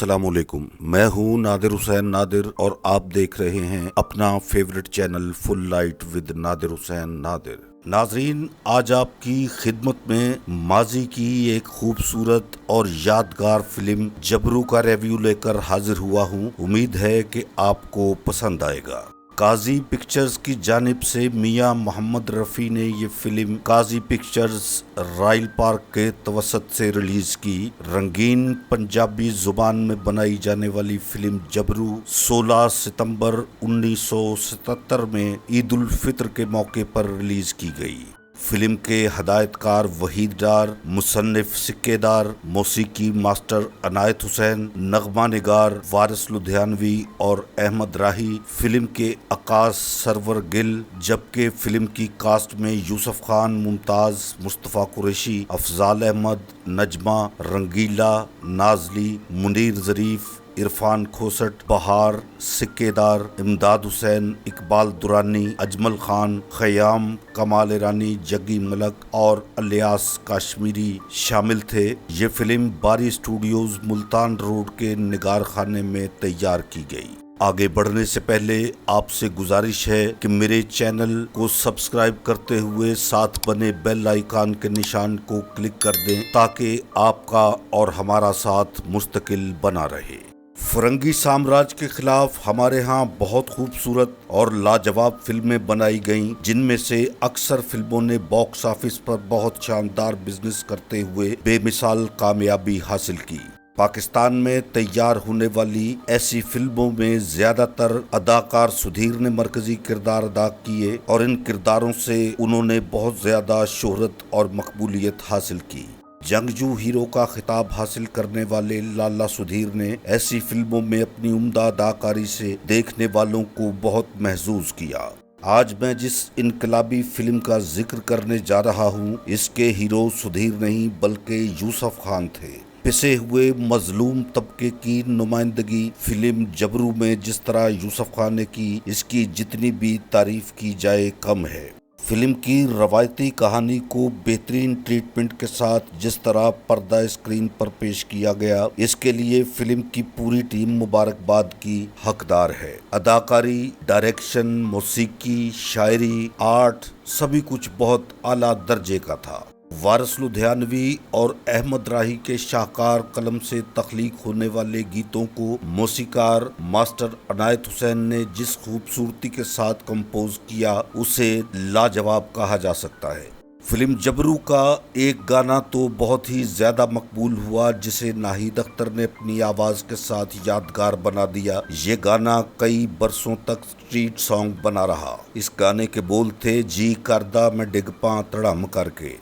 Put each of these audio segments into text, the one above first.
अस्सलाम वालेकुम। मैं हूँ नादिर हुसैन नादिर और आप देख रहे हैं अपना favourite channel full light with Nadir Hussain Nadir. नाजरीन, आज आपकी खिदमत में माजी की एक खूबसूरत और यादगार फिल्म जबरू का रिव्यू लेकर हाजिर हुआ हूँ। उम्मीद है कि आपको पसंद आएगा। काजी पिक्चर्स की जानिब से मियां मोहम्मद रफ़ी ने ये फिल्म काजी पिक्चर्स रायल पार्क के तवसत से रिलीज की। रंगीन पंजाबी जुबान में बनाई जाने वाली फिल्म जबरू 16 सितंबर 1977 में ईद उल फित्र के मौके पर रिलीज की गई। फिल्म के हदायतकार वहीद डार, मुसन्निफ सिक्केदार, मौसीकी मास्टर अनायत हुसैन, नगमा निगार वारिस लुधियानवी और अहमद राही, फिल्म के अकास सरवर गिल, जबकि फिल्म की कास्ट में यूसुफ खान, मुमताज, मुस्तफ़ा कुरैशी, अफजाल अहमद, नजमा, रंगीला, नाजली, मुनीर ज़रीफ, इरफान खोसट, बहार, सिक्केदार, इमदाद हुसैन, इकबाल दुरानी, अजमल खान, खयाम, कमाल ईरानी, जग्गी मलक और अलियास काश्मीरी शामिल थे। ये फिल्म बारी स्टूडियोज मुल्तान रोड के निगार खाने में तैयार की गई। आगे बढ़ने से पहले आपसे गुजारिश है कि मेरे चैनल को सब्सक्राइब करते हुए साथ बने बेल आइकन के निशान को क्लिक कर दें ताकि आपका और हमारा साथ मुस्तकिल बना रहे। फरंगी साम्राज्य के खिलाफ हमारे यहाँ बहुत खूबसूरत और लाजवाब फिल्में बनाई गईं, जिनमें से अक्सर फिल्मों ने बॉक्स ऑफिस पर बहुत शानदार बिजनेस करते हुए बेमिसाल कामयाबी हासिल की। पाकिस्तान में तैयार होने वाली ऐसी फिल्मों में ज्यादातर अदाकार सुधीर ने मरकजी किरदार अदा किए और इन किरदारों से उन्होंने बहुत ज्यादा शोहरत और मकबूलियत हासिल की। जंगजू हीरो का खिताब हासिल करने वाले लाला सुधीर ने ऐसी फिल्मों में अपनी उम्दा अदाकारी से देखने वालों को बहुत महसूस किया। आज मैं जिस इनकलाबी फिल्म का जिक्र करने जा रहा हूँ, इसके हीरो सुधीर नहीं बल्कि यूसुफ खान थे। पिसे हुए मजलूम तबके की नुमाइंदगी फिल्म जबरू में जिस तरह यूसुफ खान ने की, इसकी जितनी भी तारीफ की जाए कम है। फिल्म की रवायती कहानी को बेहतरीन ट्रीटमेंट के साथ जिस तरह पर्दा स्क्रीन पर पेश किया गया, इसके लिए फिल्म की पूरी टीम मुबारकबाद की हकदार है। अदाकारी, डायरेक्शन, मौसीकी, शायरी, आर्ट सभी कुछ बहुत आला दर्जे का था। वारिस लुधियानवी और अहमद राही के शाहकार कलम से तख्लीक होने वाले गीतों को मौसीकार मास्टर अनायत हुसैन ने जिस खूबसूरती के साथ कंपोज किया, उसे लाजवाब कहा जा सकता है। फिल्म जबरू का एक गाना तो बहुत ही ज्यादा मकबूल हुआ, जिसे नाहिद अख्तर ने अपनी आवाज के साथ यादगार बना दिया। ये गाना कई बरसों तक स्ट्रीट सॉन्ग बना रहा। इस गाने के बोल थे, जी करदा मैं डिग पा तड़म करके।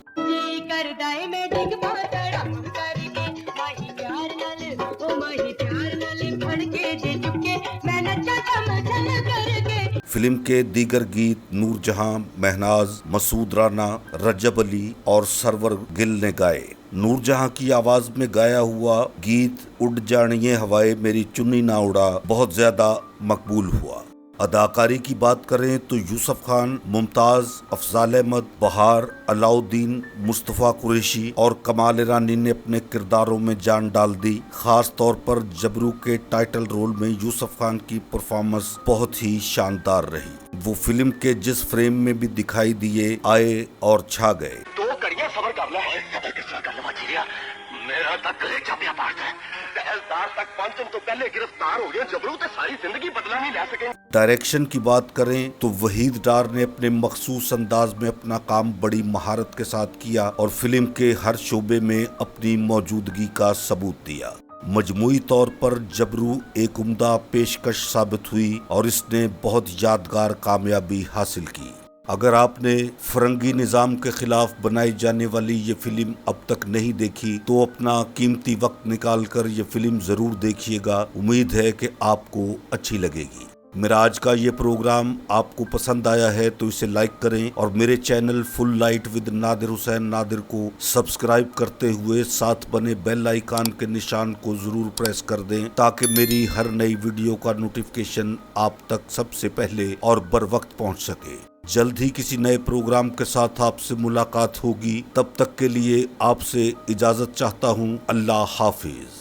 फिल्म के दीगर गीत नूरजहां, महनाज, मसूद राना, रजब अली और सरवर गिल ने गाए। नूरजहां की आवाज में गाया हुआ गीत उड़ जानिए हवाए मेरी चुन्नी ना उड़ा बहुत ज्यादा मकबूल हुआ। अदाकारी की बात करें तो यूसुफ खान, मुमताज, अफजाल अहमद, बहार, अलाउद्दीन, मुस्तफ़ा कुरैशी और कमाल ईरानी ने अपने किरदारों में जान डाल दी। खास तौर पर जबरू के टाइटल रोल में यूसुफ खान की परफॉर्मेंस बहुत ही शानदार रही। वो फिल्म के जिस फ्रेम में भी दिखाई दिए, आए और छा गए। तो करिए सबर कर ले, सबर किस कर ले वजीरिया, मेरा तक कलेजा पे पार्ट है। तहसीलदार तक पहुंचन तो पहले गिरफ्तार हो गए जबरू ते सारी जिंदगी बदला नहीं ले सके। डायरेक्शन की बात करें तो वहीद डार ने अपने मखसूस अंदाज में अपना काम बड़ी महारत के साथ किया और फिल्म के हर शोबे में अपनी मौजूदगी का सबूत दिया। मजमूई तौर पर जबरू एक उम्दा पेशकश साबित हुई और इसने बहुत यादगार कामयाबी हासिल की। अगर आपने फरंगी निज़ाम के खिलाफ बनाई जाने वाली ये फिल्म अब तक नहीं देखी तो अपना कीमती वक्त निकाल कर ये फिल्म ज़रूर देखिएगा। उम्मीद है कि आपको अच्छी लगेगी। मेरा आज का ये प्रोग्राम आपको पसंद आया है तो इसे लाइक करें और मेरे channel full light with Nadir Hussain Nadir को सब्सक्राइब करते हुए साथ बने बेल आइकन के निशान को जरूर प्रेस कर दें ताकि मेरी हर नई वीडियो का नोटिफिकेशन आप तक सबसे पहले और बर वक्त पहुंच सके। जल्द ही किसी नए प्रोग्राम के साथ आपसे मुलाकात होगी। तब तक के लिए आपसे इजाजत चाहता हूँ। अल्लाह हाफिज।